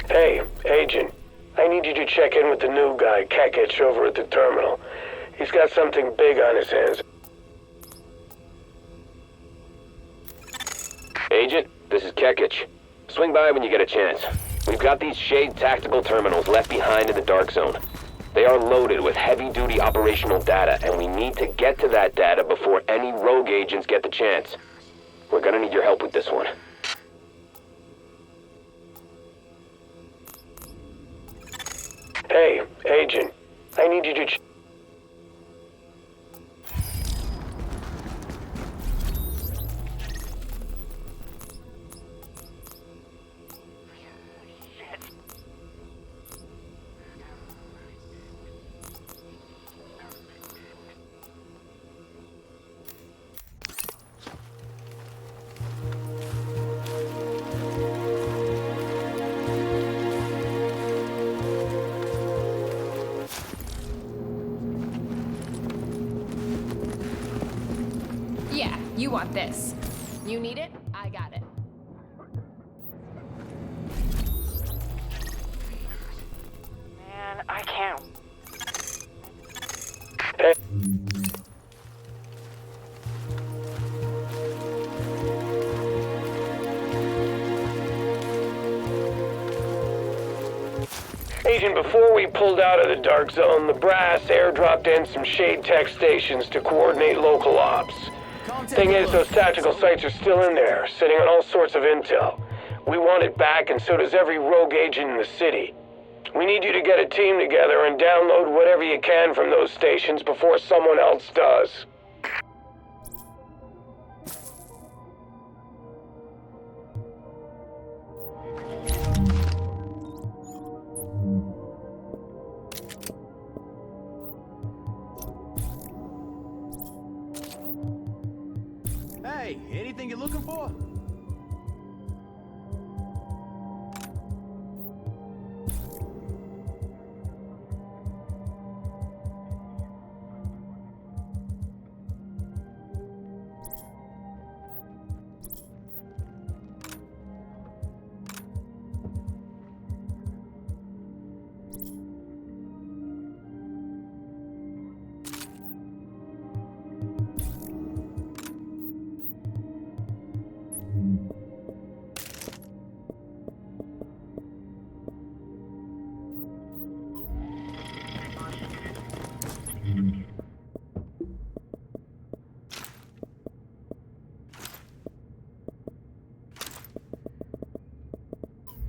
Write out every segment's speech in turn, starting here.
Hey, Agent. I need you to check in with the new guy, Kekich, over at the terminal. He's got something big on his hands. Agent, this is Kekich. Swing by when you get a chance. We've got these Shade tactical terminals left behind in the Dark Zone. They are loaded with heavy-duty operational data, and we need to get to that data before any rogue agents get the chance. We're gonna need your help with this one. Hey, Agent. I need you to Yeah, you want this. You need it? I got it. Man, I can't. Hey. Agent, before we pulled out of the Dark Zone, the Brass airdropped in some Shade Tech stations to coordinate local ops. Thing is, those tactical sites are still in there, sitting on all sorts of intel. We want it back, and so does every rogue agent in the city. We need you to get a team together and download whatever you can from those stations before someone else does. Hey, anything you're looking for?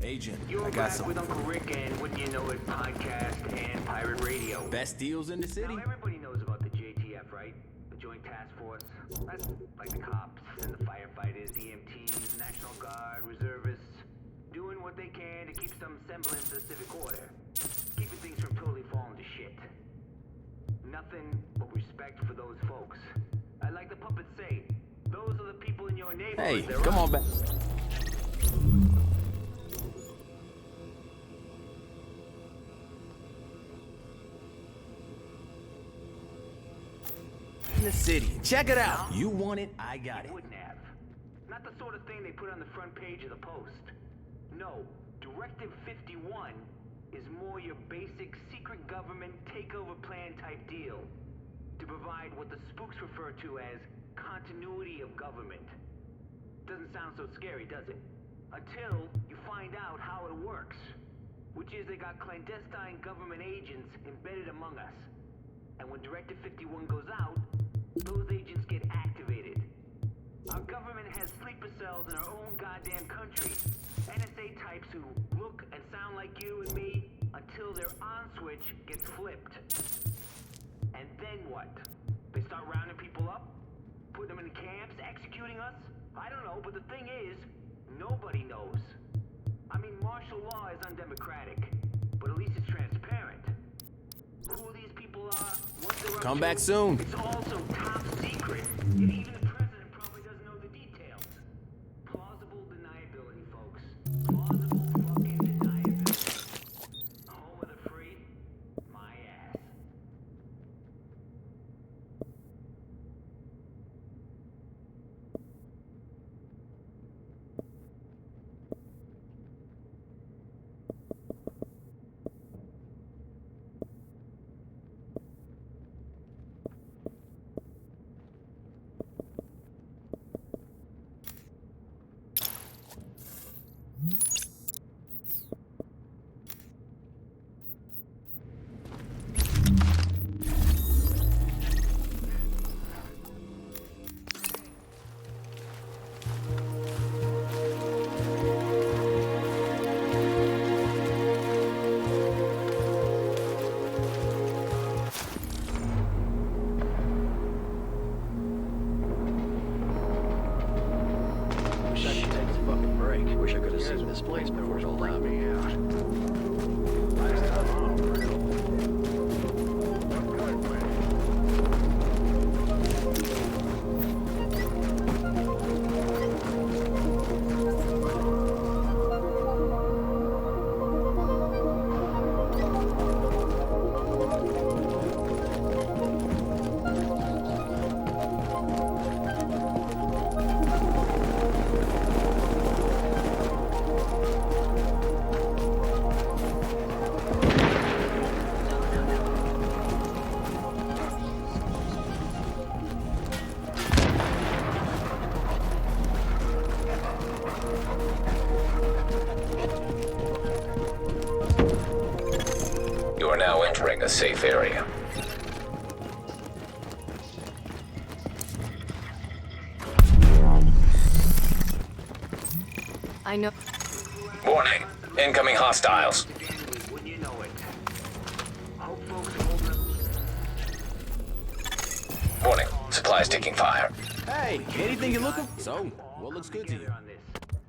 Agent, You're I got back something with for Uncle you. Rick and Wouldn't You Know It podcast and pirate radio. Best deals in the city? Now everybody knows about the JTF, right? The Joint Task Force. That's like the cops and the firefighters, EMTs, National Guard, reservists, doing what they can to keep some semblance of civic order, keeping things from totally falling to shit. Nothing but respect for those folks. I like the puppets say, those are the people in your neighborhood. Hey, They're come us. on back. In the city. Check it out. You want it, I got it. Wouldn't have. Not the sort of thing they put on the front page of the Post. No, Directive 51 is more your basic secret government takeover plan type deal to provide what the spooks refer to as continuity of government. Doesn't sound so scary, does it? Until you find out how it works. Which is they got clandestine government agents embedded among us. And when Directive 51 goes out, those agents get activated. Our government has sleeper cells in our own goddamn country. NSA types who look and sound like you and me until their on switch gets flipped. And then what? They start rounding people up? Putting them in camps? Executing us? I don't know, but the thing is, nobody knows. I mean, martial law is undemocratic, but at least it's transparent. Who these people are, what they're up Come to, back soon. It's also top secret, yet even the president probably doesn't know the details. Plausible deniability, folks. Plausible fucking deniability. Home of the free? My ass. police force will let me out. Last time I'm real. You are now entering a safe area. I know. Warning. Incoming hostiles. Wouldn't you know it? Hope folks are holding up. Warning. Supplies taking fire. Hey, anything you're looking for? So, what looks good to you? Together on this.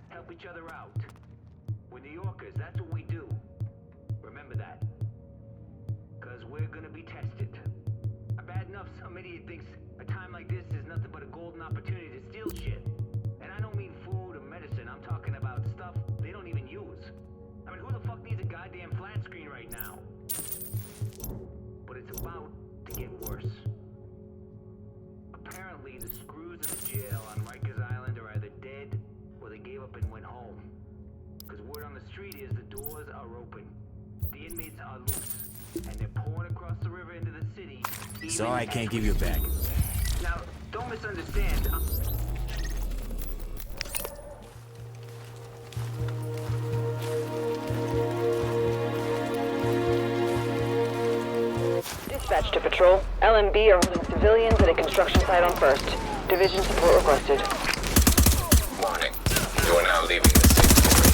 Help each other out. We're New Yorkers, that's what we do. Remember that. Because we're gonna be tested. Bad enough some idiot thinks a time like this is nothing but a golden opportunity to steal shit. And I don't mean food or medicine, I'm talking about stuff they don't even use. I mean, who the fuck needs a goddamn flat screen right now? But it's about to get worse. Apparently, the screws in the jail on Rikers Island are either dead or they gave up and went home. Because word on the street is the doors are open. The inmates are loose. And they're pouring across the river into the city. Sorry I can't give you a bag. Now, don't misunderstand. Dispatch to patrol. LMB are holding civilians at a construction site on First. Division support requested. Warning. You are now leaving the safe area.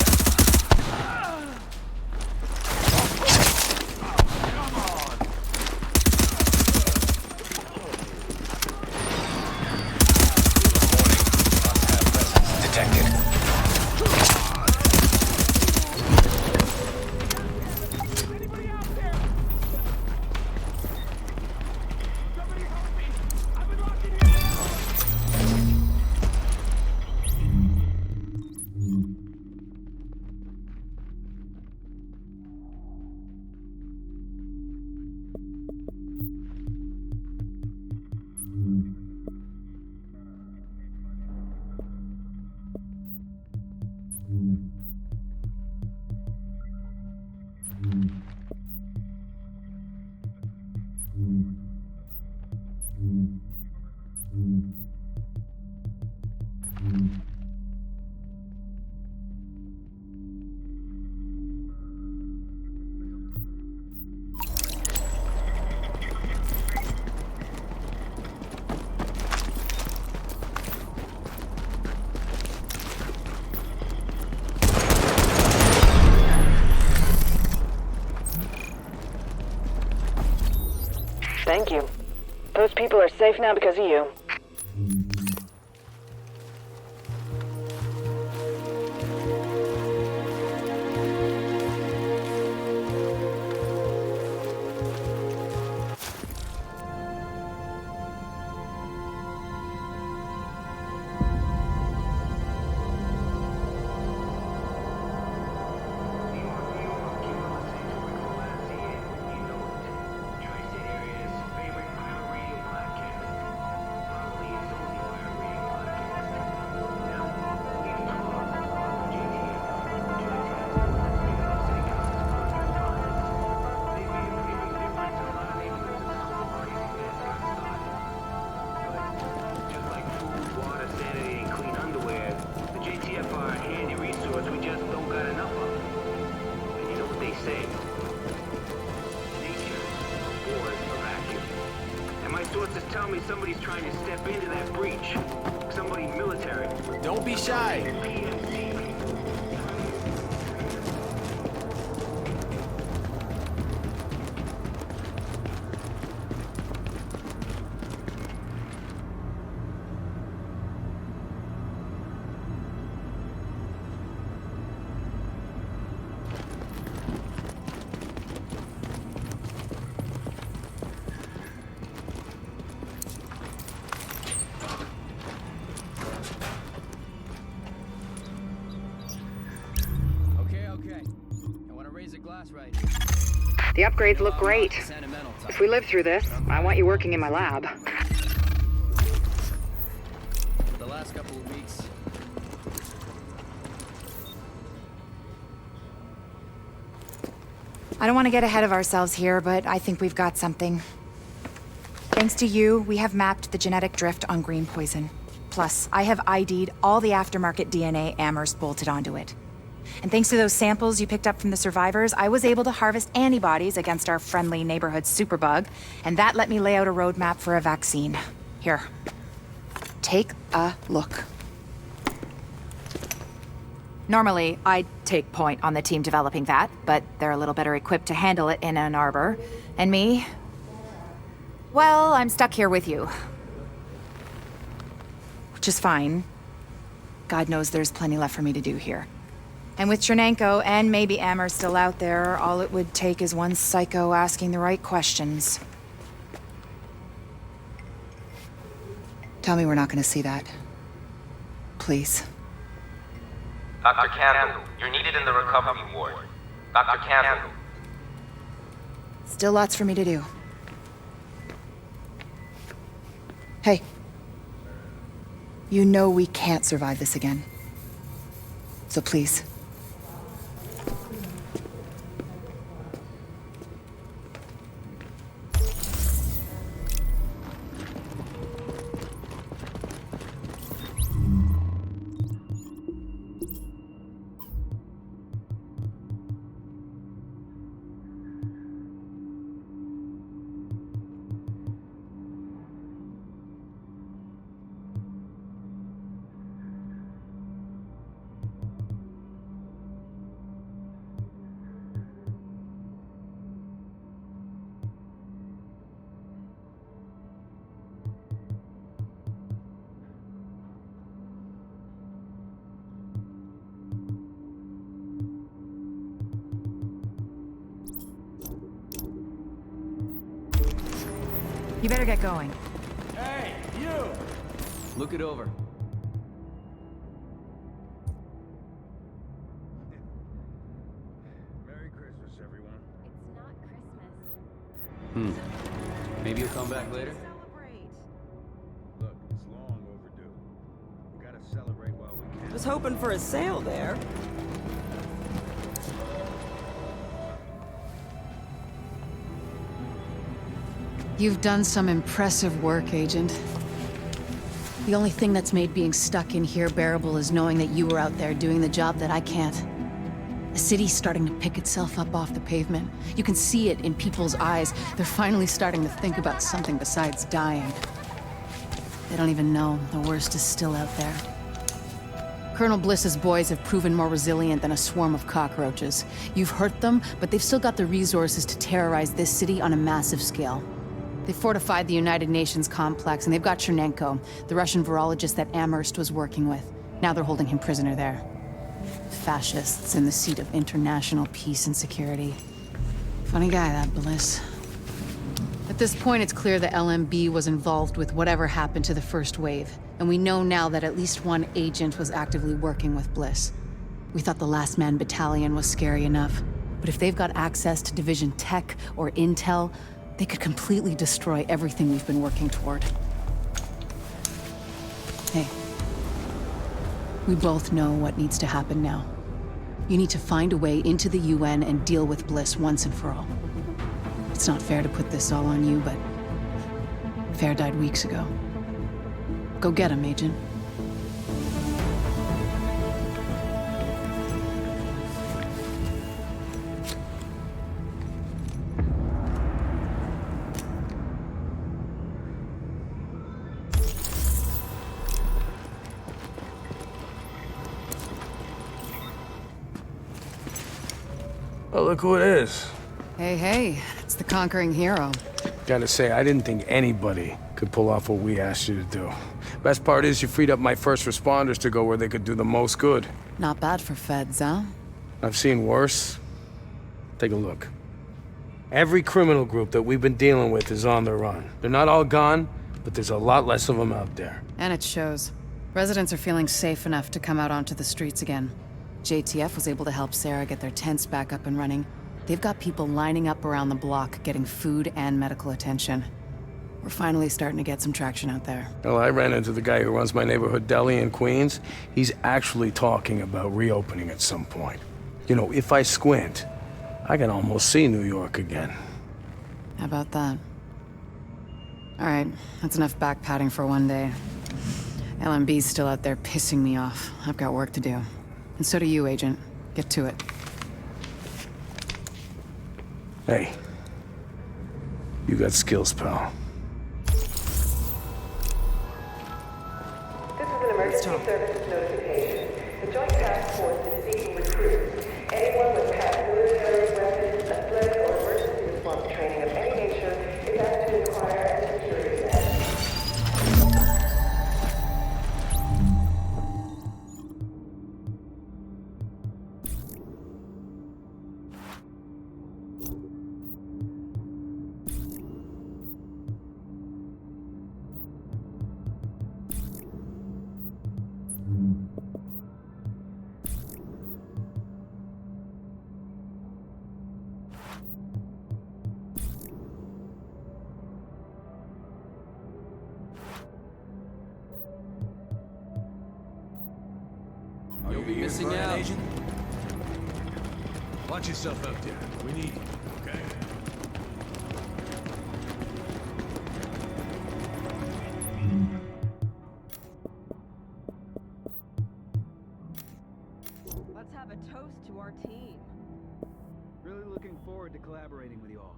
Detected. Thank you. Those people are safe now because of you. Sources tell me somebody's trying to step into that breach. Somebody military. Don't be shy. piece of glass right here. The upgrades look I'm not great. the sentimental type. If we live through this, I want you working in my lab. The last couple of weeks. I don't want to get ahead of ourselves here, but I think we've got something. Thanks to you, we have mapped the genetic drift on green poison. Plus, I have ID'd all the aftermarket DNA Amherst bolted onto it. And thanks to those samples you picked up from the survivors, I was able to harvest antibodies against our friendly neighborhood superbug, and that let me lay out a roadmap for a vaccine. Here. Take a look. Normally, I'd take point on the team developing that, but they're a little better equipped to handle it in Ann Arbor. And me? Well, I'm stuck here with you. Which is fine. God knows there's plenty left for me to do here. And with Chernenko and maybe Amher still out there, all it would take is one psycho asking the right questions. Tell me we're not gonna see that. Please. Dr. Candle, you're needed in the recovery ward. Dr. Candle. Still lots for me to do. Hey. You know we can't survive this again. So please. You better get going. Hey, you! Look it over. Merry Christmas, everyone. It's not Christmas. Maybe you'll come back later? Look, it's long overdue. We gotta celebrate while we can. Was hoping for a sale there. You've done some impressive work, Agent. The only thing that's made being stuck in here bearable is knowing that you were out there doing the job that I can't. The city's starting to pick itself up off the pavement. You can see it in people's eyes. They're finally starting to think about something besides dying. They don't even know the worst is still out there. Colonel Bliss's boys have proven more resilient than a swarm of cockroaches. You've hurt them, but they've still got the resources to terrorize this city on a massive scale. They fortified the United Nations complex, and they've got Chernenko, the Russian virologist that Amherst was working with. Now they're holding him prisoner there. Fascists in the seat of international peace and security. Funny guy, that Bliss. At this point, it's clear the LMB was involved with whatever happened to the first wave, and we know now that at least one agent was actively working with Bliss. We thought the Last Man Battalion was scary enough, but if they've got access to Division Tech or Intel, they could completely destroy everything we've been working toward. Hey, we both know what needs to happen now. You need to find a way into the UN and deal with Bliss once and for all. It's not fair to put this all on you, but Fair died weeks ago. Go get him, Agent. Oh, look who it is. Hey, hey, it's the conquering hero. Gotta say, I didn't think anybody could pull off what we asked you to do. Best part is you freed up my first responders to go where they could do the most good. Not bad for feds, huh? I've seen worse. Take a look. Every criminal group that we've been dealing with is on the run. They're not all gone, but there's a lot less of them out there. And it shows. Residents are feeling safe enough to come out onto the streets again. JTF was able to help Sarah get their tents back up and running. They've got people lining up around the block, getting food and medical attention. We're finally starting to get some traction out there. Well, I ran into the guy who runs my neighborhood deli in Queens. He's actually talking about reopening at some point. You know, if I squint, I can almost see New York again. How about that? All right, that's enough back-patting for one day. LMB's still out there pissing me off. I've got work to do. And so do you, Agent. Get to it. Hey, you got skills, pal. This is an emergency services notification. The Joint Task Force is seeking recruits. Anyone with past military, weapons, athletic, or emergency response training of any nature is asked to inquire at the security desk. You'll be missing out, Agent. Watch yourself out there. We need you, okay? Let's have a toast to our team. Really looking forward to collaborating with you all.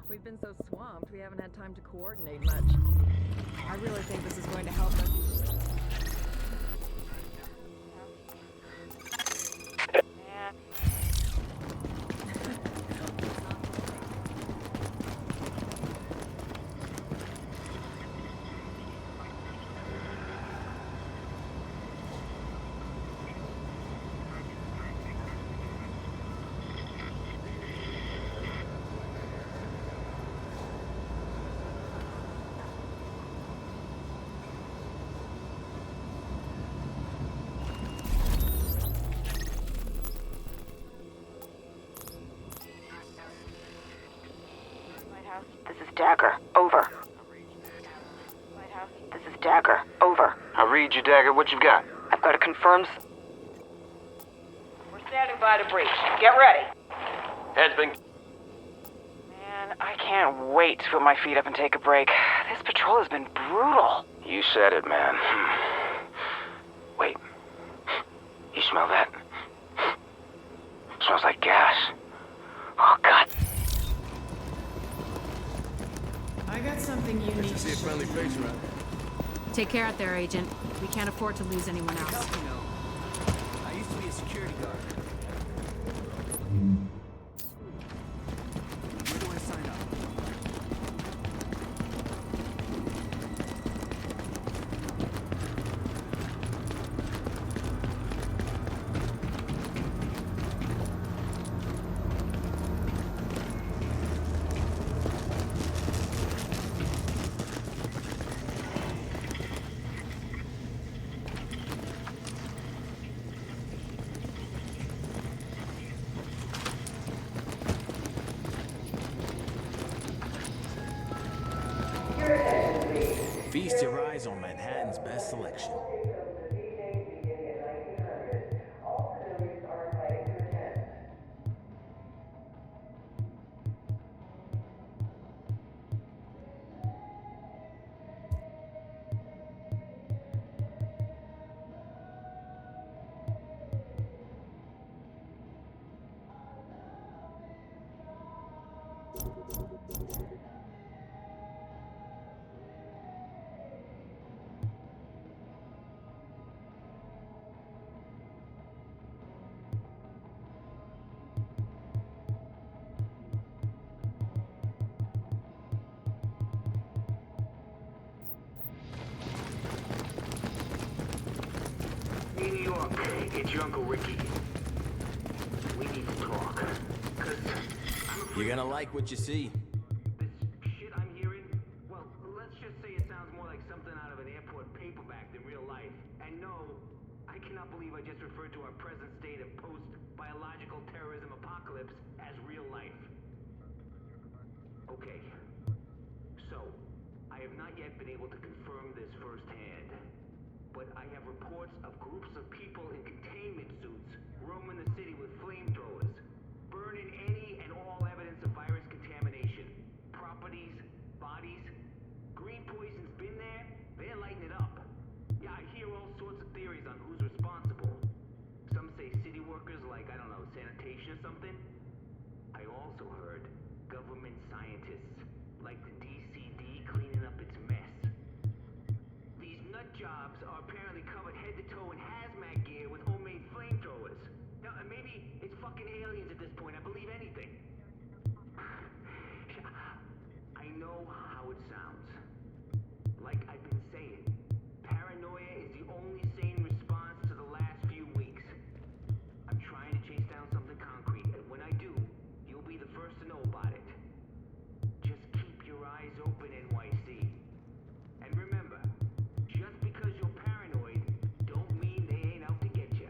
We've been so swamped, we haven't had time to coordinate much. I really think this is going to help us. This is Dagger. Over. Lighthouse, this is Dagger. Over. I read you, Dagger. What you've got? I've got a confirmed... We're standing by the breach. Get ready. Head's been... Man, I can't wait to put my feet up and take a break. This patrol has been brutal. You said it, man. Wait. You smell that? Smells like gas. Oh, God. I got something you need to See a friendly face around. Take care out there, Agent. We can't afford to lose anyone else. You know, I used to be a security guard. Where do I sign up? Feast your eyes on Manhattan's best selection. Hey, New York, it's your Uncle Ricky. We need to talk. Cause You're gonna like what you see. this shit I'm hearing, well, let's just say it sounds more like something out of an airport paperback than real life. And no, I cannot believe I I just referred to our present state of post-biological terrorism apocalypse as real life. Okay. So, I have not yet been able to confirm this firsthand, but I have reports of groups of people in containment suits roaming the city with flamethrowers, burning any and all evidence of virus contamination. Properties, bodies. Green poison's been there, they're lighting it up. Yeah, I hear all sorts of theories on who's responsible. Some say city workers like, I don't know, sanitation or something. I also heard government scientists, like the DCD cleaning up its mess. These nut jobs are apparently covered head to toe in hazmat gear with homemade flamethrowers. Now, maybe it's fucking aliens at this point, I believe anything. I know how it sounds. Like I've been saying, paranoia is the only sane response to the last few weeks. I'm trying to chase down something concrete, and when I do, you'll be the first to know about it. Just keep your eyes open, NYC. And remember, just because you're paranoid, don't mean they ain't out to get you.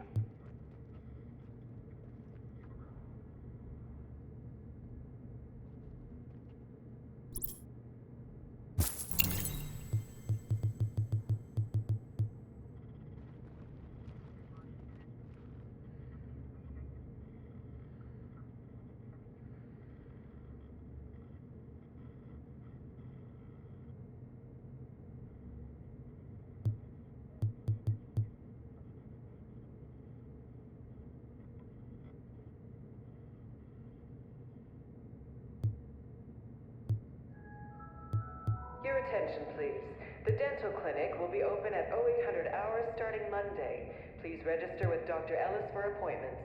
Your attention, please. The dental clinic will be open at 0800 hours starting Monday. Please register with Dr. Ellis for appointments.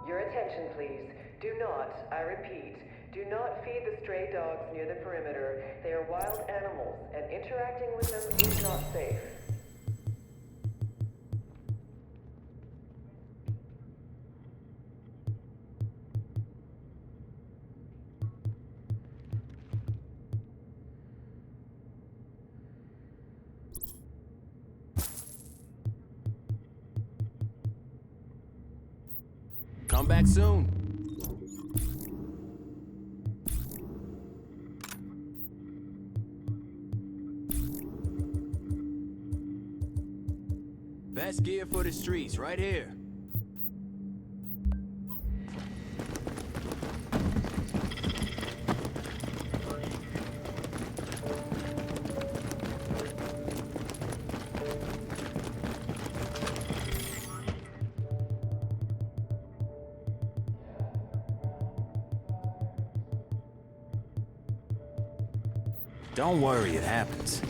Your attention, please. Do not, I repeat, do not feed the stray dogs near the perimeter. They are wild animals, and interacting with them is not safe. Come back soon. Best gear for the streets, right here. Don't worry, it happens.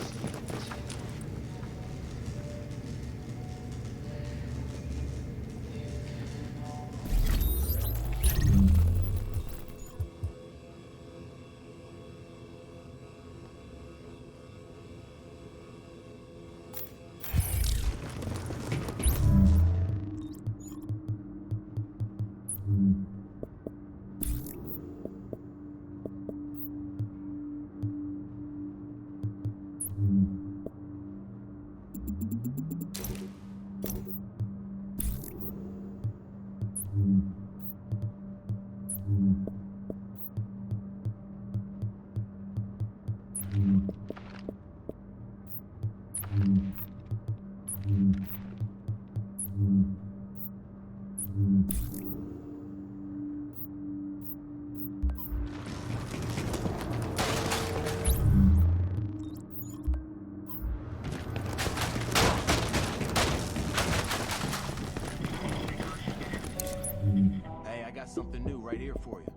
Hey, I got something new right here for you.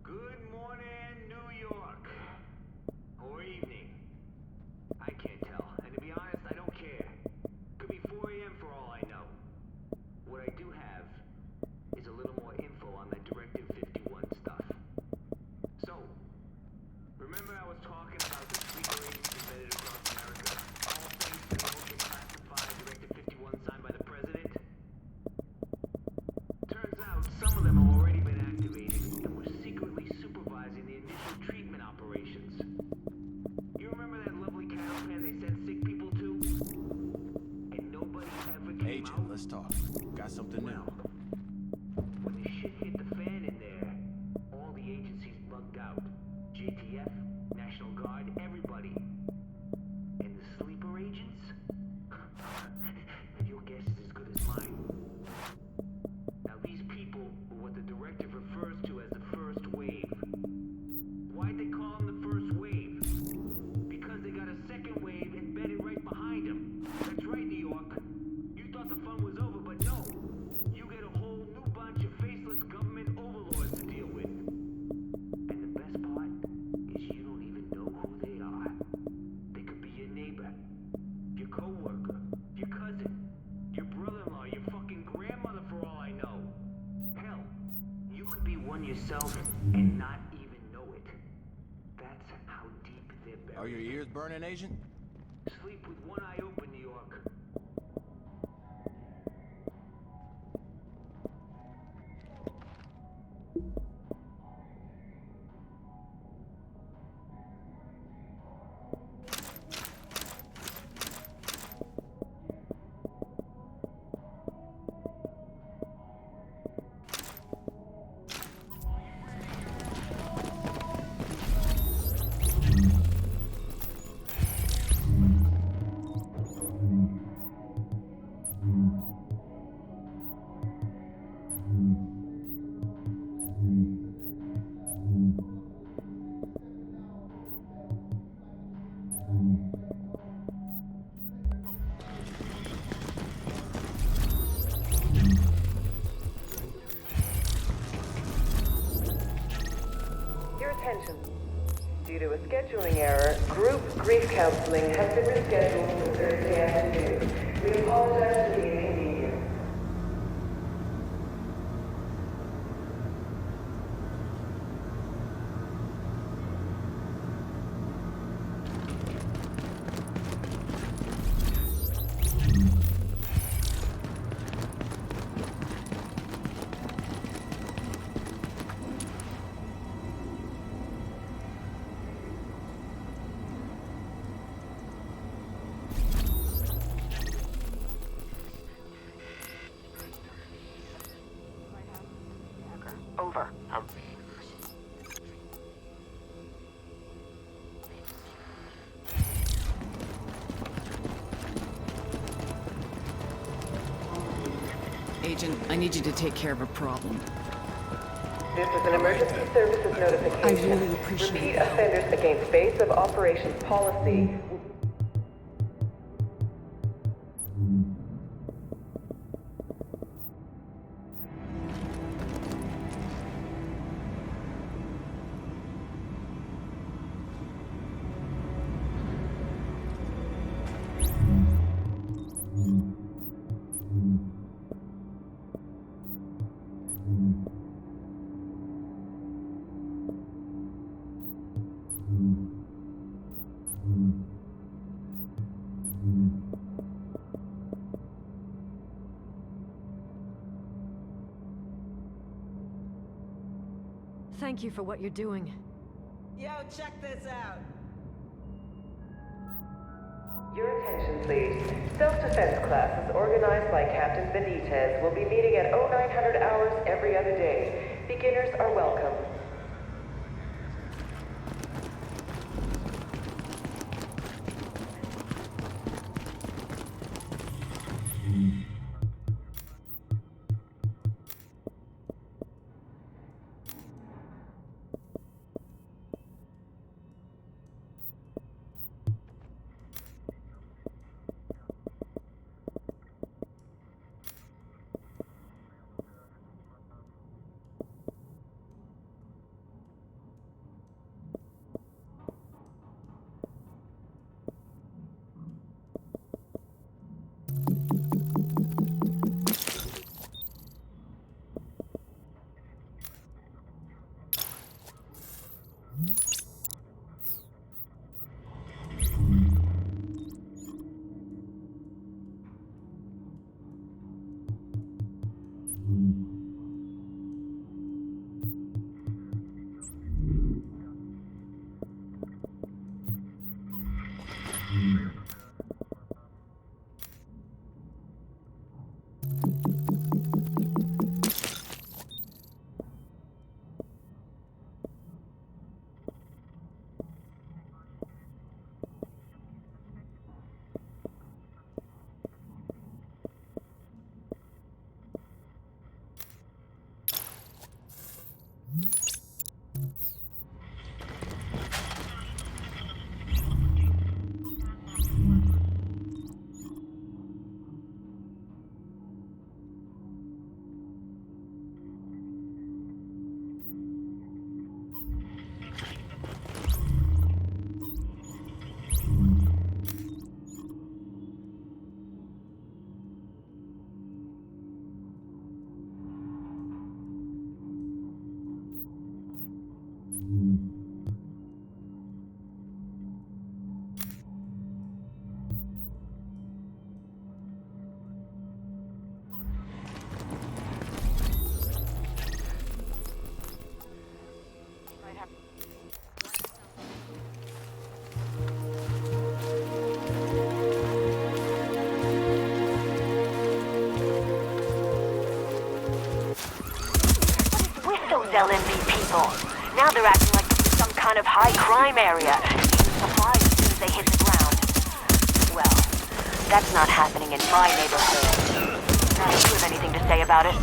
Good morning, New York. Or evening. I can't tell, and to be honest, I don't care. Could be 4 a.m. for all I know. What I do have is a little more info on that Directive 51 stuff. So, remember I was talking about the sleeper agents embedded across America? All thanks to the ultra classified Directive 51 signed by the president? Turns out some of them have already been activated and were secretly supervising the initial treatment operations. let's talk. Got something new. When the shit hit the fan in there, all the agencies bugged out. JTF, National Guard, everybody. And the sleeper agents? Your guess is as good as mine. Now these people were what the directive refers to as the first wave. Why'd they call them the first wave? Because they got a second wave embedded right behind them. That's right, New York. You thought the fun was over, but no. You get a whole new bunch of faceless government overlords to deal with. And the best part is you don't even know who they are. They could be your neighbor, your co-worker, your cousin, your brother-in-law, your fucking grandmother for all I know. Hell, you could be one yourself and not even know it. That's how deep they're buried. Are your ears burning, Agent? Sleep with one eye open, New York. Your attention. Due to a scheduling error, group grief counseling has been rescheduled for Thursday afternoon. We apologize for the inconvenience. Over. Agent, I need you to take care of a problem. This is an emergency services notification. I really appreciate Repeat that. offenders against base of operations policy. Thank you for what you're doing. Yo, check this out. Your attention, please. Self-defense classes organized by Captain Benitez will be meeting at 0900 hours every other day. Beginners are welcome. LMB people. Now they're acting like this is some kind of high crime area. Using supplies as soon as they hit the ground. Well, that's not happening in my neighborhood. Do you have anything to say about it?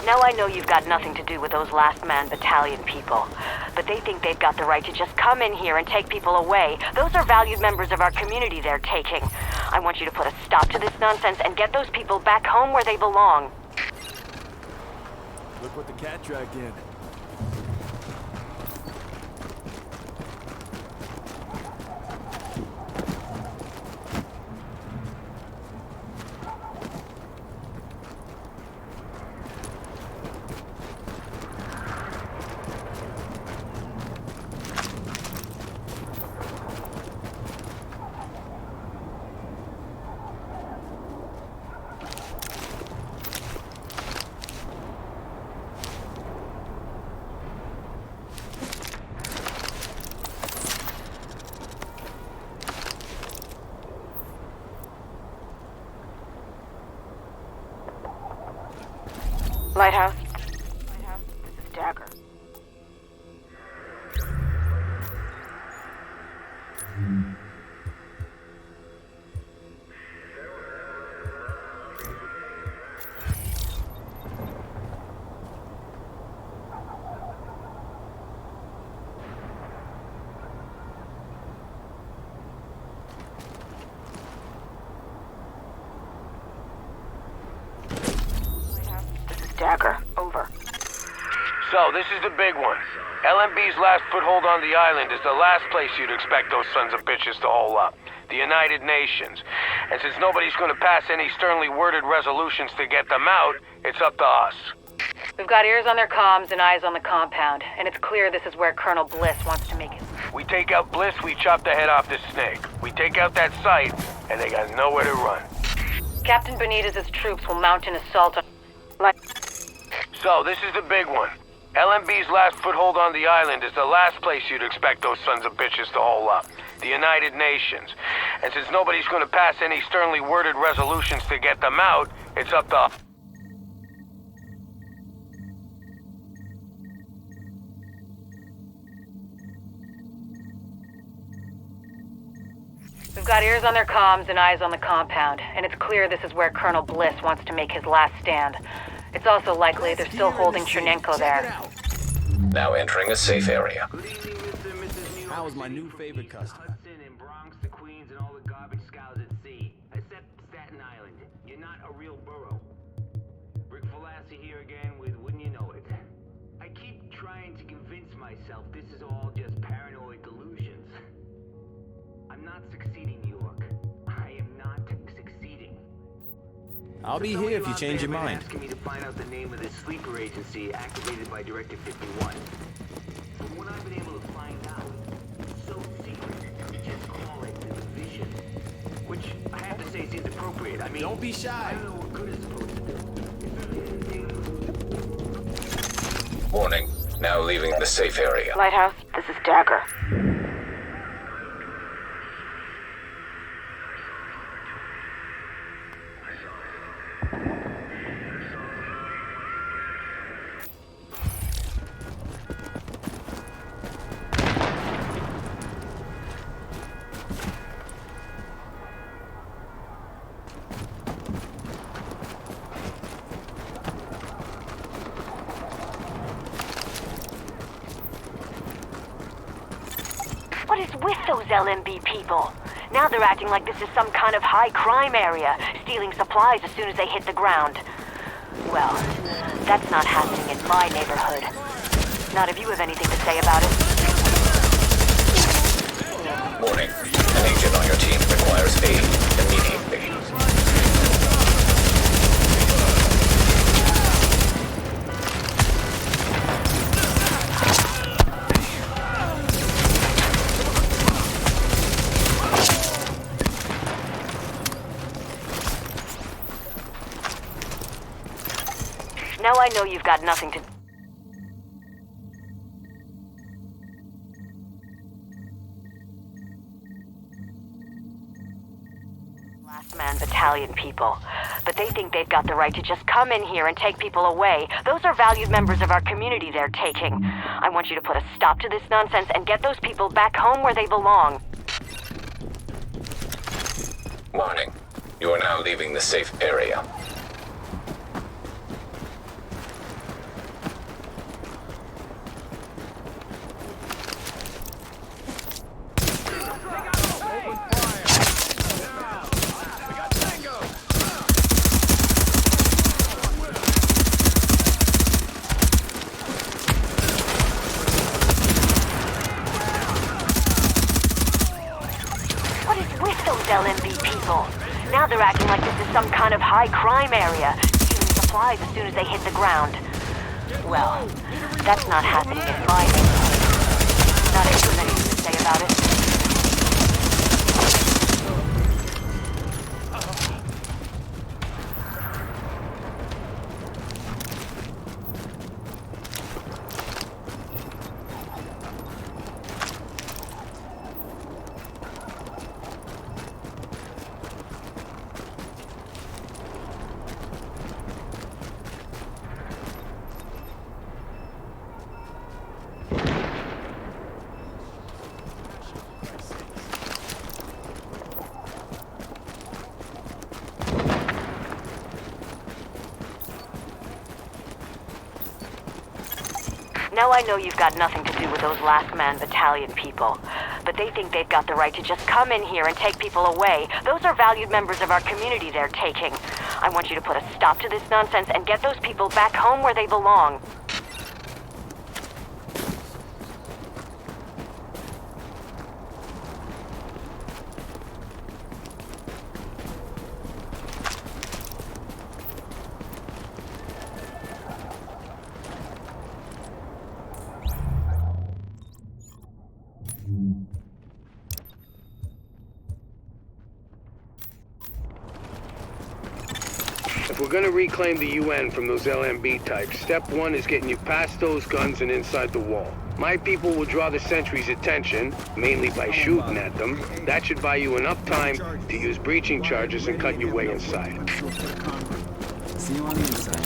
Now I know you've got nothing to do with those Last Man Battalion people, but they think they've got the right to just come in here and take people away. Those are valued members of our community they're taking. I want you to put a stop to this nonsense and get those people back home where they belong. Look what the cat dragged in. Lighthouse. Lighthouse, this is Dagger. Dagger, over. So, this is the big one. LMB's last foothold on the island is the last place you'd expect those sons of bitches to hole up. The United Nations. And since nobody's gonna pass any sternly worded resolutions to get them out, it's up to us. We've got ears on their comms and eyes on the compound, and it's clear this is where Colonel Bliss wants to make it. We take out Bliss, we chop the head off this snake. We take out that site, and they got nowhere to run. Captain Benitez's troops will mount an assault on... So, this is the big one. LMB's last foothold on the island is the last place you'd expect those sons of bitches to hole up. The United Nations. And since nobody's gonna pass any sternly worded resolutions to get them out, it's up to us. We've got ears on their comms and eyes on the compound, and it's clear this is where Colonel Bliss wants to make his last stand. It's also likely they're still holding Chernenko there. Now entering a safe area. Good evening, Mr. and Mrs. New York. How's my new favorite customer? Hudson and Bronx to Queens and all the garbage scows at sea. Except Staten Island. You're not a real borough. Rick Falassi here again with Wouldn't You Know It. I keep trying to convince myself this is all just paranoid delusions. I'm not succeeding, New York. I am not succeeding. I'll be here if you change your mind. Asking me to find out the name of this sleeper agency activated by Directive 51. From what I've been able to find out, it's so secret, just call it the Division. Which I have to say seems appropriate. I mean, Don't be shy. I don't know what good is supposed to do. Warning. Now leaving the safe area. Lighthouse, this is Dagger. with those LMB people? Now they're acting like this is some kind of high crime area, stealing supplies as soon as they hit the ground. Well, that's not happening in my neighborhood. Not if you have anything to say about it. Warning. An agent on your team requires aid immediately. Now I know you've got nothing to... Last Man Battalion people. But they think they've got the right to just come in here and take people away. Those are valued members of our community they're taking. I want you to put a stop to this nonsense and get those people back home where they belong. Warning. You are now leaving the safe area. LMB people. Now they're acting like this is some kind of high crime area, stealing supplies as soon as they hit the ground. Well, that's not happening in my neighborhood. Not if you have anything to say about it. Now I know you've got nothing to do with those Last Man Battalion people. But they think they've got the right to just come in here and take people away. Those are valued members of our community they're taking. I want you to put a stop to this nonsense and get those people back home where they belong. If we're gonna reclaim the UN from those LMB types, step one is getting you past those guns and inside the wall. My people will draw the sentries' attention, mainly by shooting at them. That should buy you enough time to use breaching charges and cut your way inside. See you on the inside.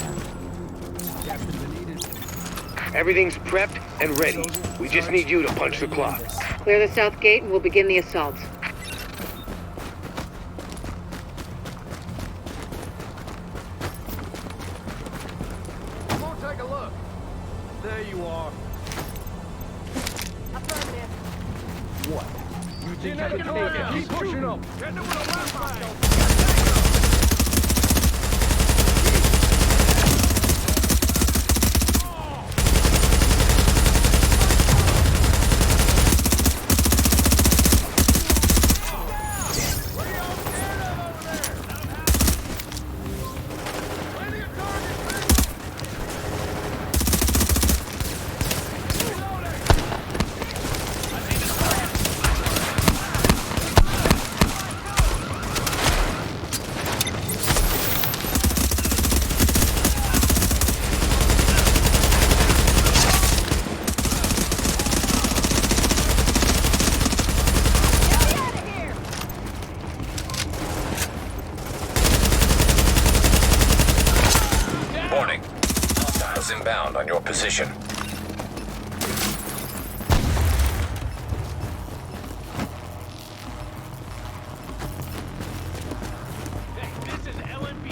Everything's prepped and ready. We just need you to punch the clock. Clear the south gate and we'll begin the assault. Take a look. There you are. What? You think you can take it? Keep pushing up. Get into the left. Inbound on your position. This is LMB.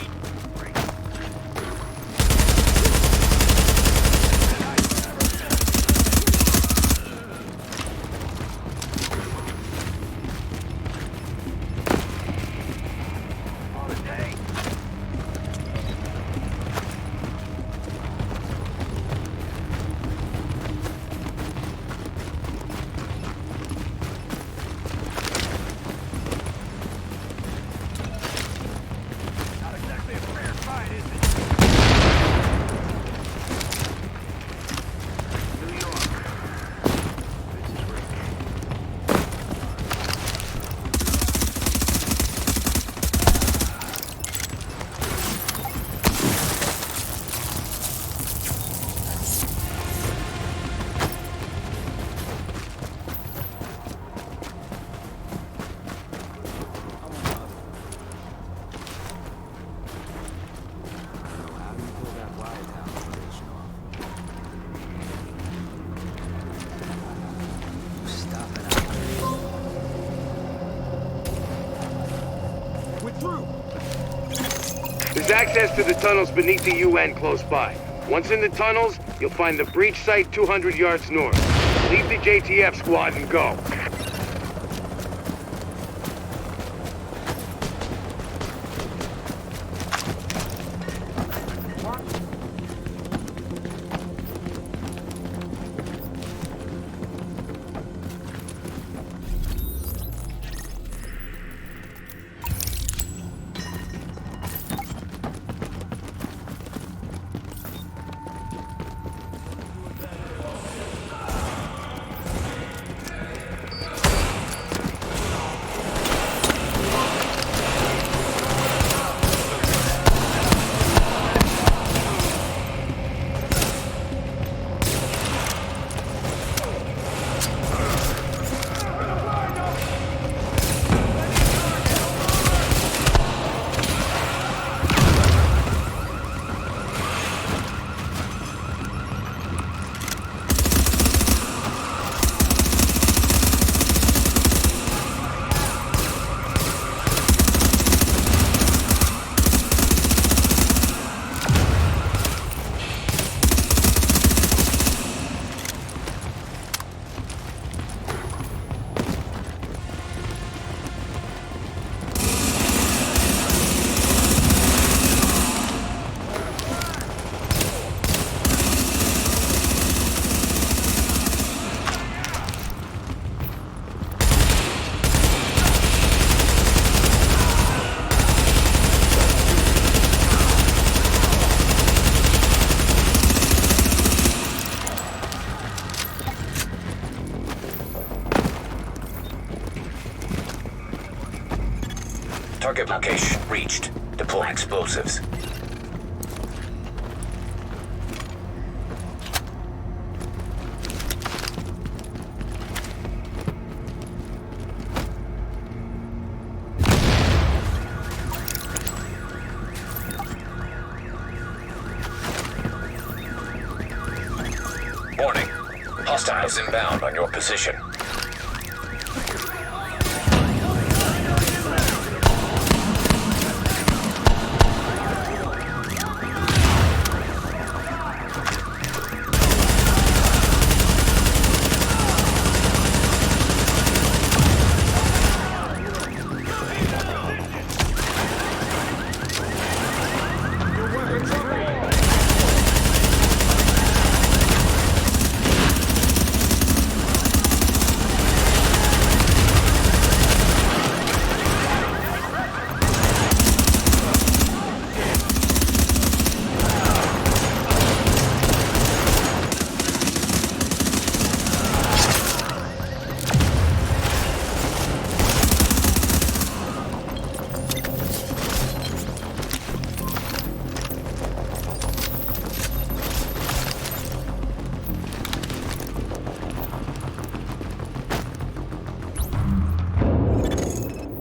There's access to the tunnels beneath the UN close by. Once in the tunnels, you'll find the breach site 200 yards north. Leave the JTF squad and go. Target location reached. Deploy explosives. Warning. Hostiles inbound on your position.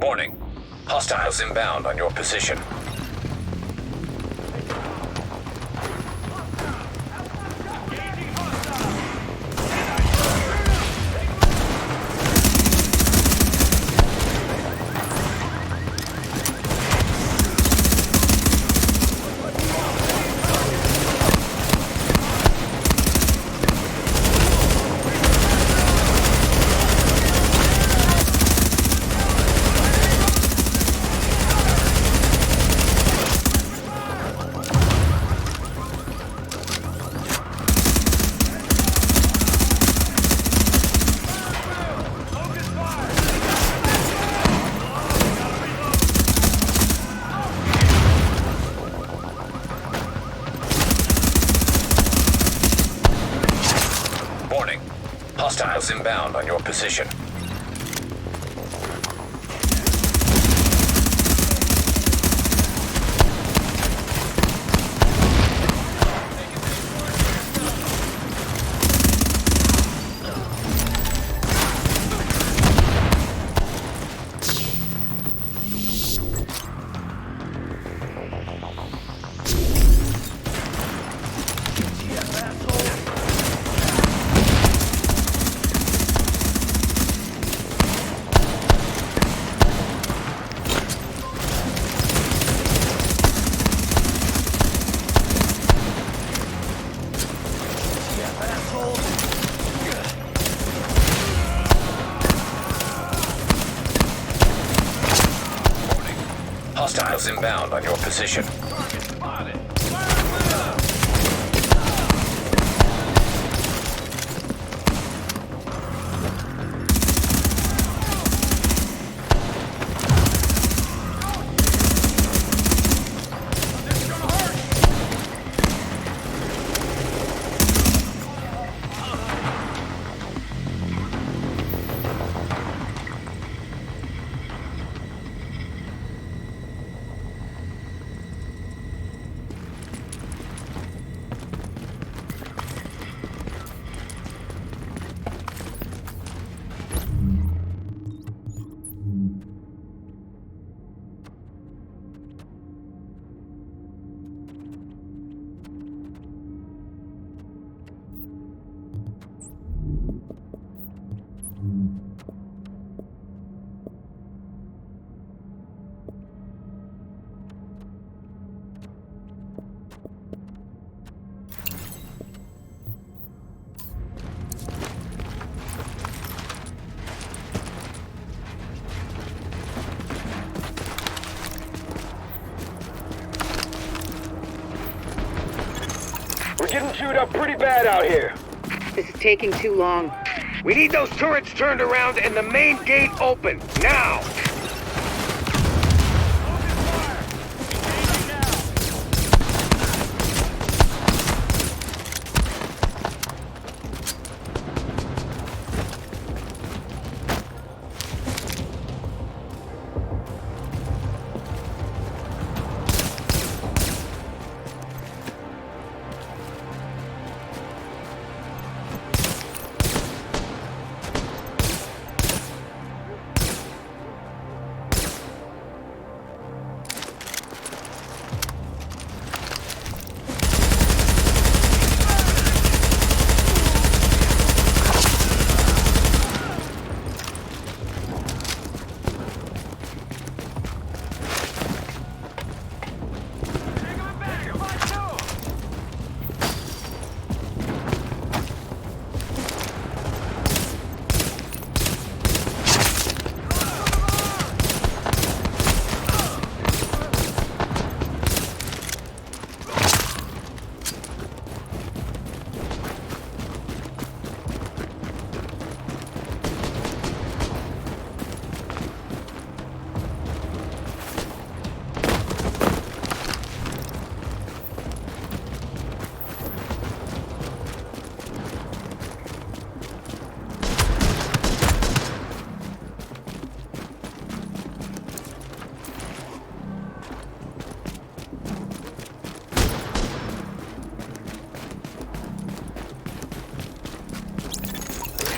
Warning. Hostiles inbound on your position. Warning. Hostiles inbound on your position. Hostiles inbound on your position. We're getting chewed up pretty bad out here. This is taking too long. We need those turrets turned around and the main gate open, now!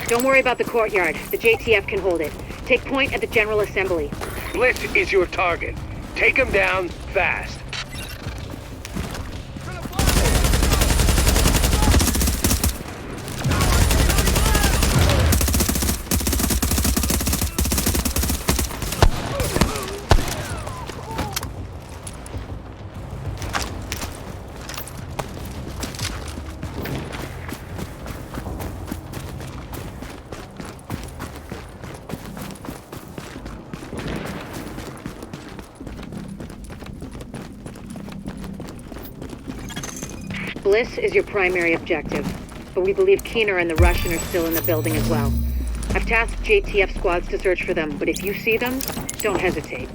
Don't worry about the courtyard. The JTF can hold it. Take point at the General Assembly. Bliss is your target. Take him down fast. Bliss is your primary objective, but we believe Keener and the Russian are still in the building as well. I've tasked JTF squads to search for them, but if you see them, don't hesitate.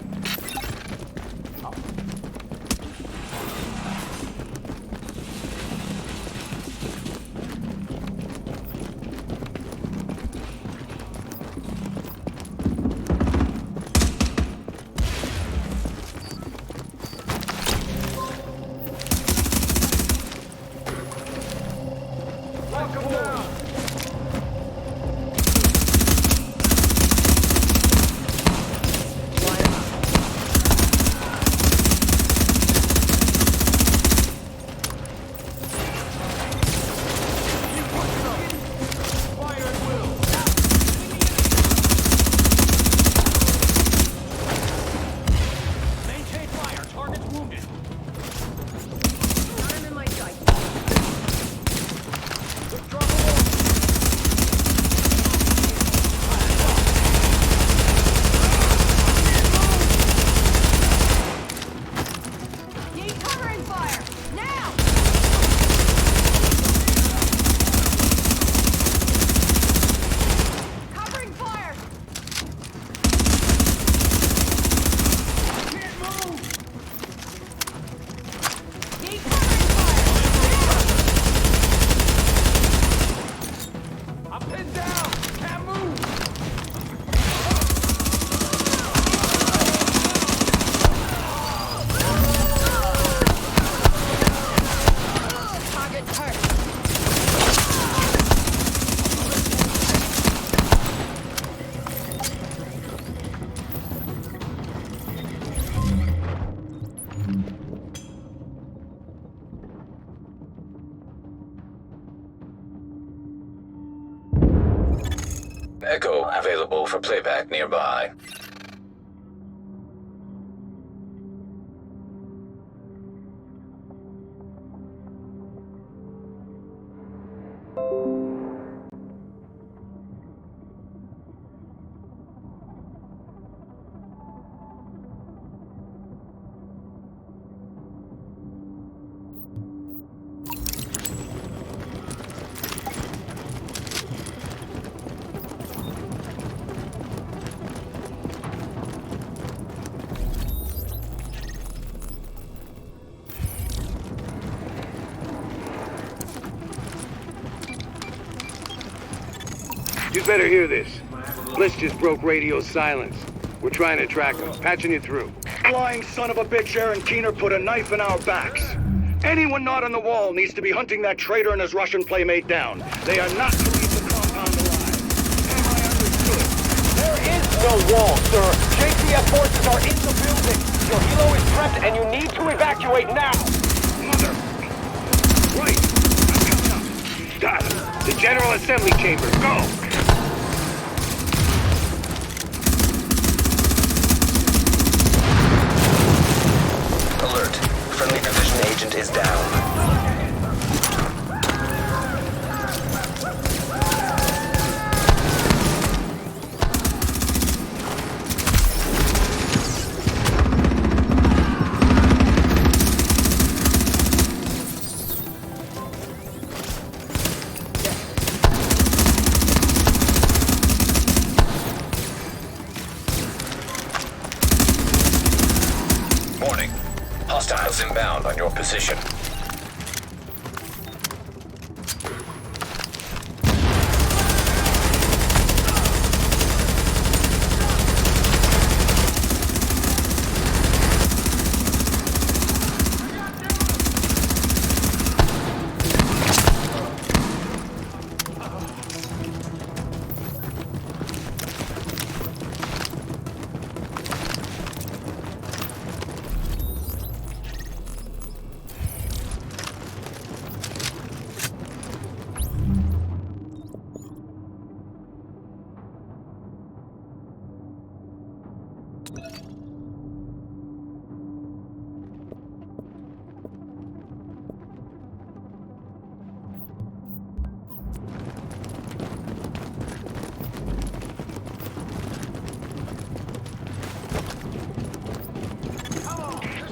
Echo available for playback nearby. You better hear this. Bliss just broke radio silence. We're trying to track him. Patching you through. Flying son of a bitch, Aaron Keener put a knife in our backs. Anyone not on the wall needs to be hunting that traitor and his Russian playmate down. They are not to leave the compound alive. Am I understood? There is no wall, sir. JTF forces are in the building. Your helo is prepped and you need to evacuate now. Mother! Right! I'm coming up. Got him. The General Assembly Chamber. Go! Alert. Friendly precision agent is down. Warning. Hostiles inbound on your position.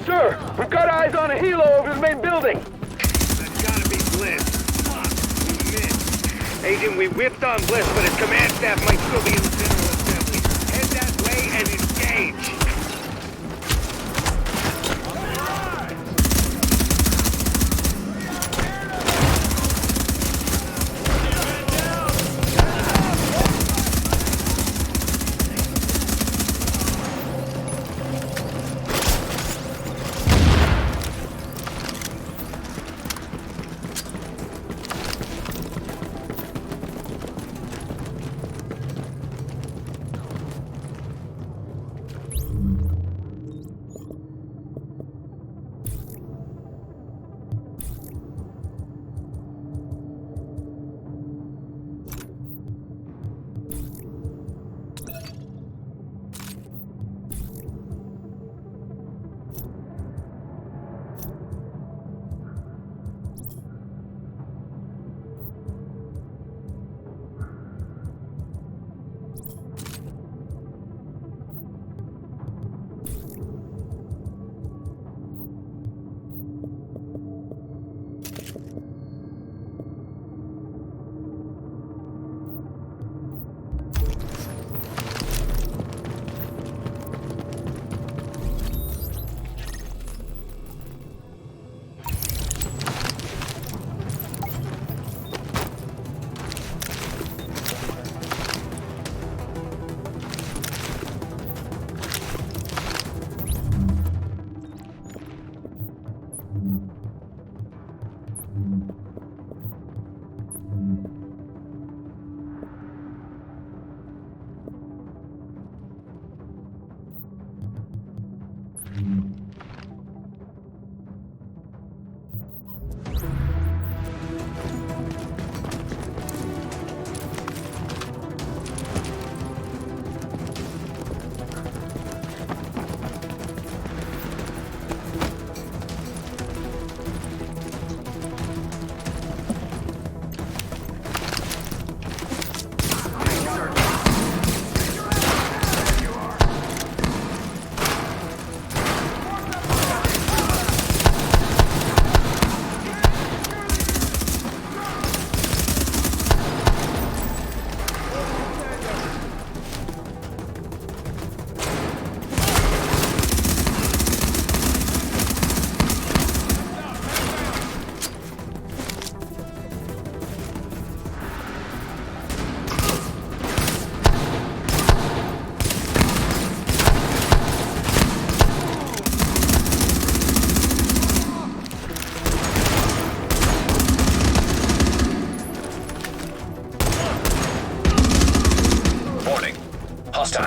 Sir, we've got eyes on a helo over the main building. That's gotta be Bliss. Fuck, we missed. Agent, we whipped on Bliss, but his command staff might still be in the General Assembly. Head that way and engage.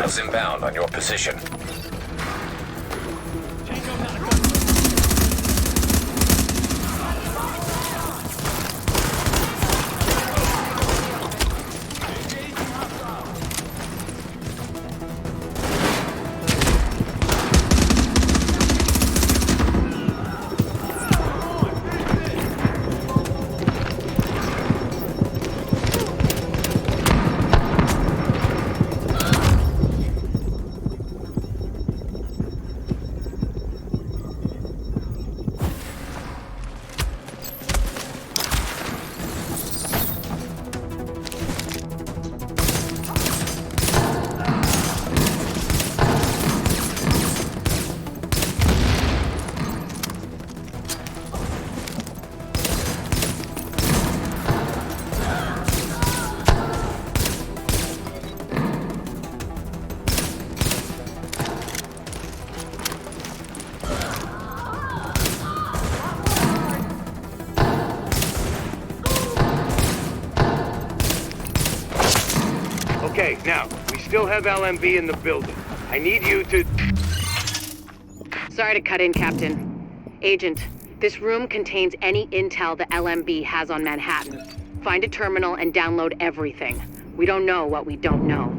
Hostiles inbound on your position. Okay, now, we still have LMB in the building. I need you to... Sorry to cut in, Captain. Agent, this room contains any intel the LMB has on Manhattan. Find a terminal and download everything. We don't know what we don't know.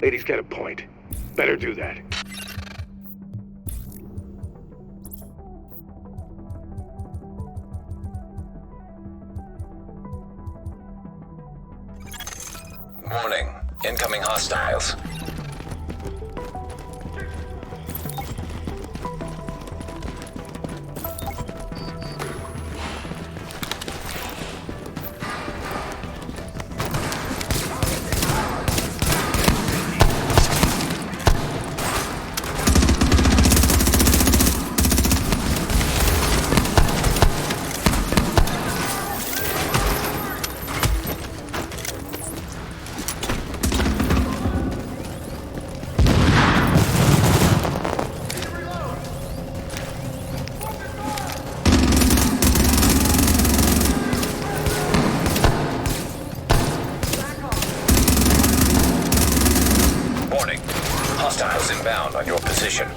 Lady's got a point. Better do that. Warning. Incoming hostiles. Hostiles inbound on your position.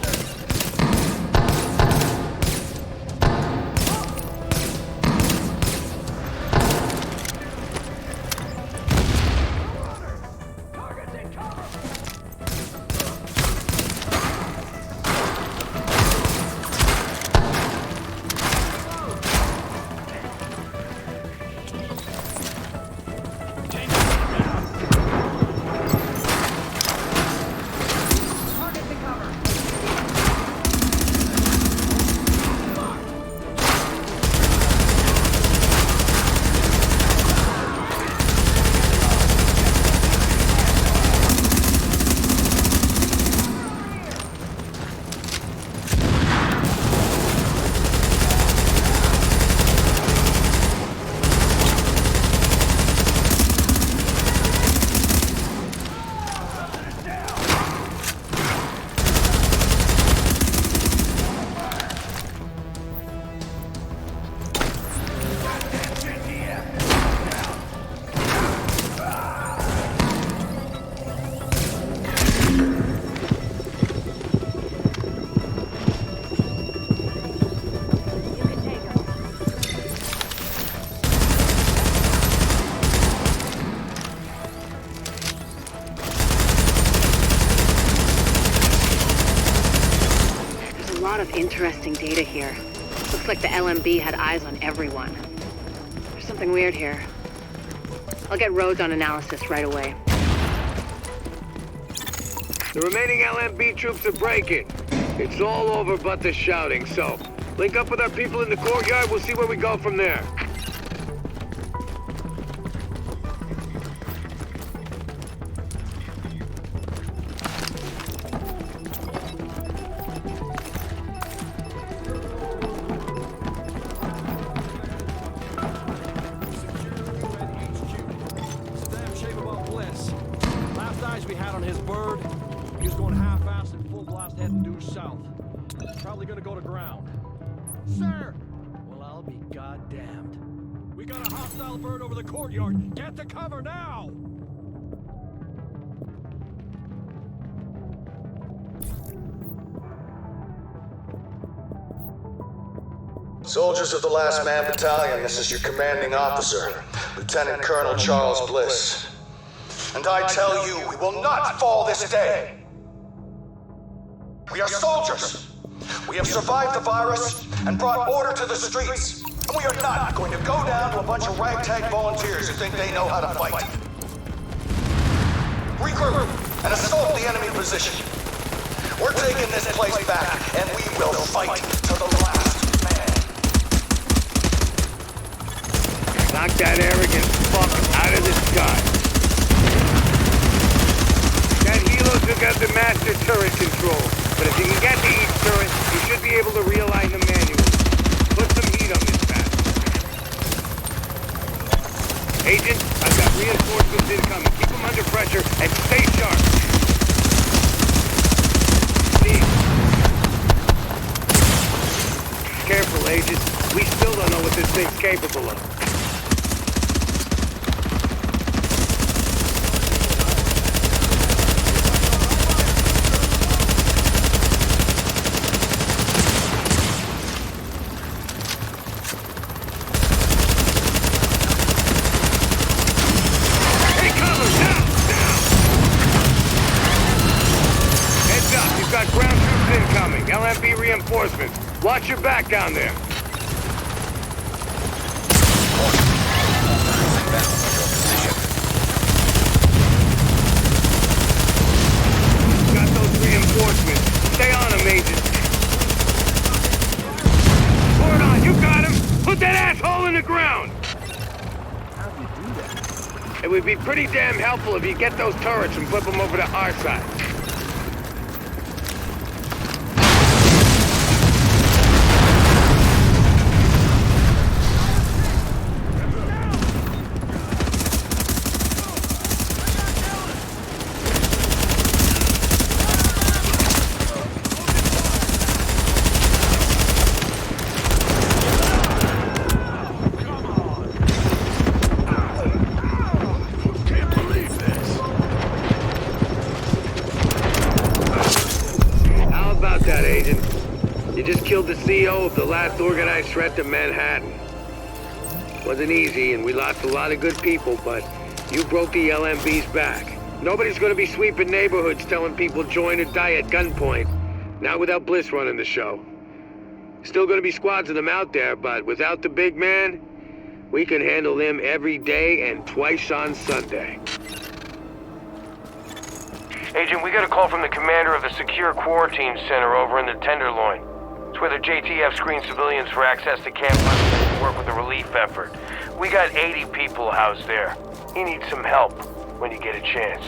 Interesting data here. Looks like the LMB had eyes on everyone. There's something weird here. I'll get Rhodes on analysis right away. The remaining LMB troops are breaking. It's all over but the shouting, so link up with our people in the courtyard, we'll see where we go from there. We had on his bird. He was going half-assed and full blast heading due south. Probably gonna go to ground. Sir! Well, I'll be goddamned. We got a hostile bird over the courtyard. Get to cover now! Soldiers of the Last Man Battalion, this is your commanding officer, Lieutenant Colonel Charles Bliss. And I tell you, we will not fall this day. We are soldiers. We have survived the virus and brought order to the streets. And we are not going to go down to a bunch of ragtag volunteers who think they know how to fight. Regroup and assault the enemy position. We're taking this place back, and we will fight to the last man. Knock that arrogant fuck out of the sky. That Hilo took out the master turret control, but if you can get to each turret, you should be able to realign them manually. Put some heat on this bastard. Agent, I've got reinforcements incoming. Keep them under pressure and stay sharp. Careful, Agent. We still don't know what this thing's capable of. Reinforcements. Watch your back down there. Got those reinforcements. Stay on them, Agent. Hold on, you got him. Put that asshole in the ground. How'd you do that? It would be pretty damn helpful if you get those turrets and flip them over to our side. Killed the CEO of the last organized threat to Manhattan. Wasn't easy, and we lost a lot of good people, but you broke the LMB's back. Nobody's gonna be sweeping neighborhoods telling people join or die at gunpoint. Not without Bliss running the show. Still gonna be squads of them out there, but without the big man, we can handle them every day and twice on Sunday. Agent, we got a call from the commander of the Secure Quarantine Center over in the Tenderloin. It's where the JTF screens civilians for access to camp and work with the relief effort. We got 80 people housed there. He needs some help when you get a chance.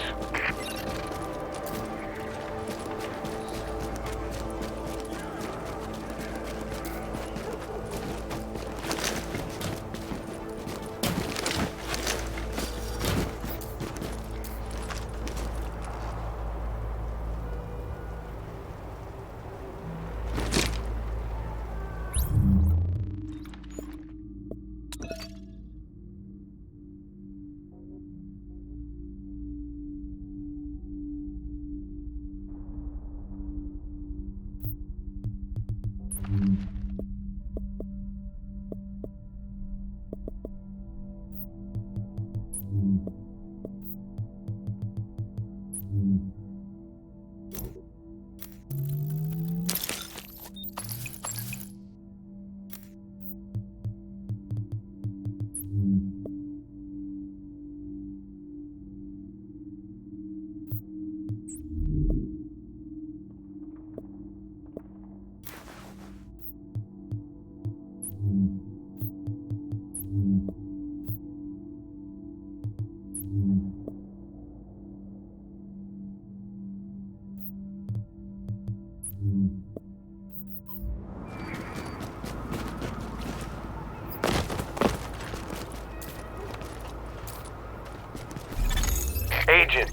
Agent,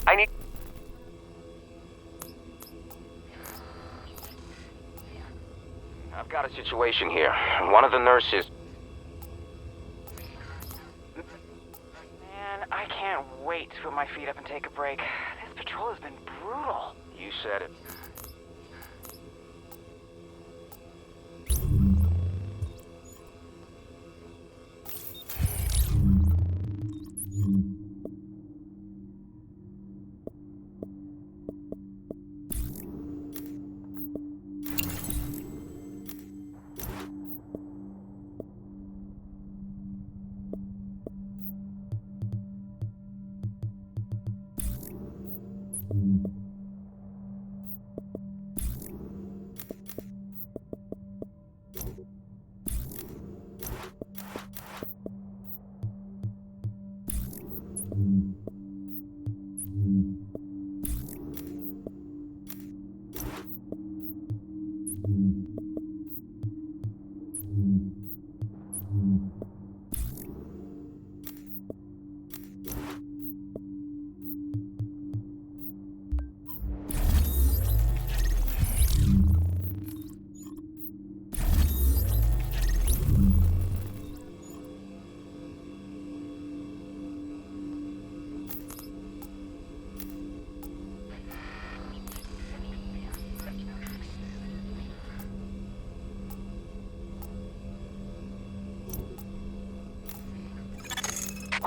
I need... I've got a situation here. One of the nurses... Man, I can't wait to put my feet up and take a break. This patrol has been brutal. You said it.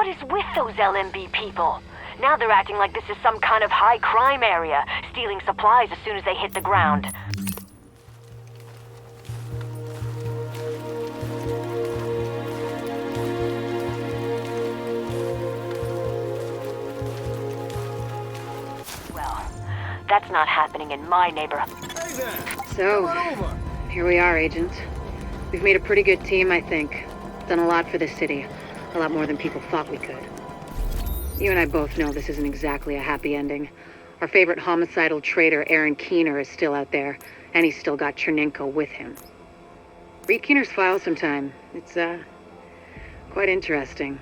What is with those LMB people? Now they're acting like this is some kind of high crime area, stealing supplies as soon as they hit the ground. Well, that's not happening in my neighborhood. So, here we are, Agent. We've made a pretty good team, I think. Done a lot for the city. A lot more than people thought we could. You and I both know this isn't exactly a happy ending. Our favorite homicidal traitor, Aaron Keener, is still out there, and he's still got Chernenko with him. Read Keener's file sometime. It's, quite interesting.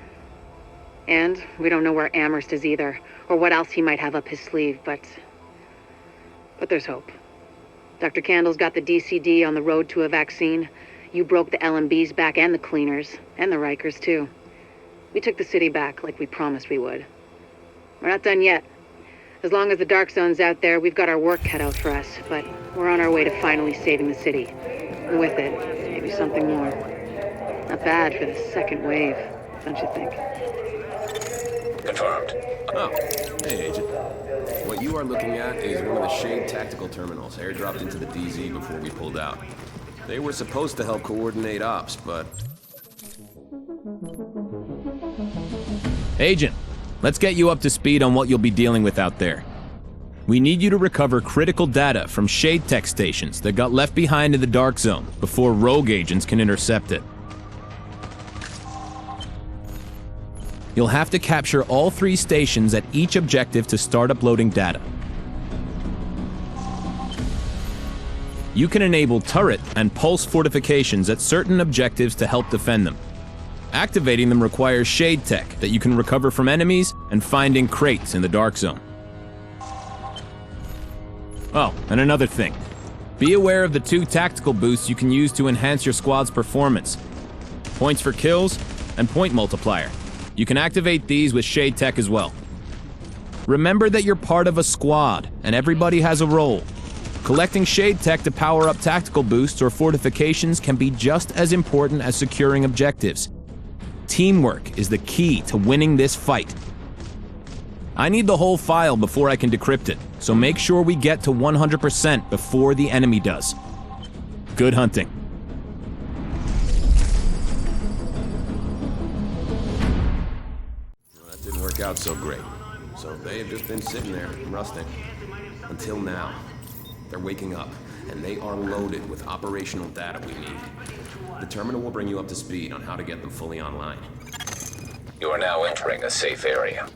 And we don't know where Amherst is either, or what else he might have up his sleeve, but there's hope. Dr. Candle's got the DCD on the road to a vaccine. You broke the LMB's back and the cleaners, and the Rikers too. We took the city back like we promised we would. We're not done yet. As long as the Dark Zone's out there, we've got our work cut out for us, but we're on our way to finally saving the city. And with it, maybe something more. Not bad for the second wave, don't you think? Confirmed. Oh, hey, Agent. What you are looking at is one of the Shade tactical terminals airdropped into the DZ before we pulled out. They were supposed to help coordinate ops, but... Agent, let's get you up to speed on what you'll be dealing with out there. We need you to recover critical data from Shade Tech stations that got left behind in the Dark Zone before rogue agents can intercept it. You'll have to capture all 3 stations at each objective to start uploading data. You can enable turret and pulse fortifications at certain objectives to help defend them. Activating them requires Shade Tech that you can recover from enemies and finding crates in the Dark Zone. Oh, and another thing. Be aware of the 2 tactical boosts you can use to enhance your squad's performance. Points for kills and point multiplier. You can activate these with Shade Tech as well. Remember that you're part of a squad, and everybody has a role. Collecting Shade Tech to power up tactical boosts or fortifications can be just as important as securing objectives. Teamwork is the key to winning this fight. I need the whole file before I can decrypt it, so make sure we get to 100% before the enemy does. Good hunting. Well, that didn't work out so great. So they have just been sitting there, rusting. Until now. They're waking up, and they are loaded with operational data we need. The terminal will bring you up to speed on how to get them fully online. You are now entering a safe area.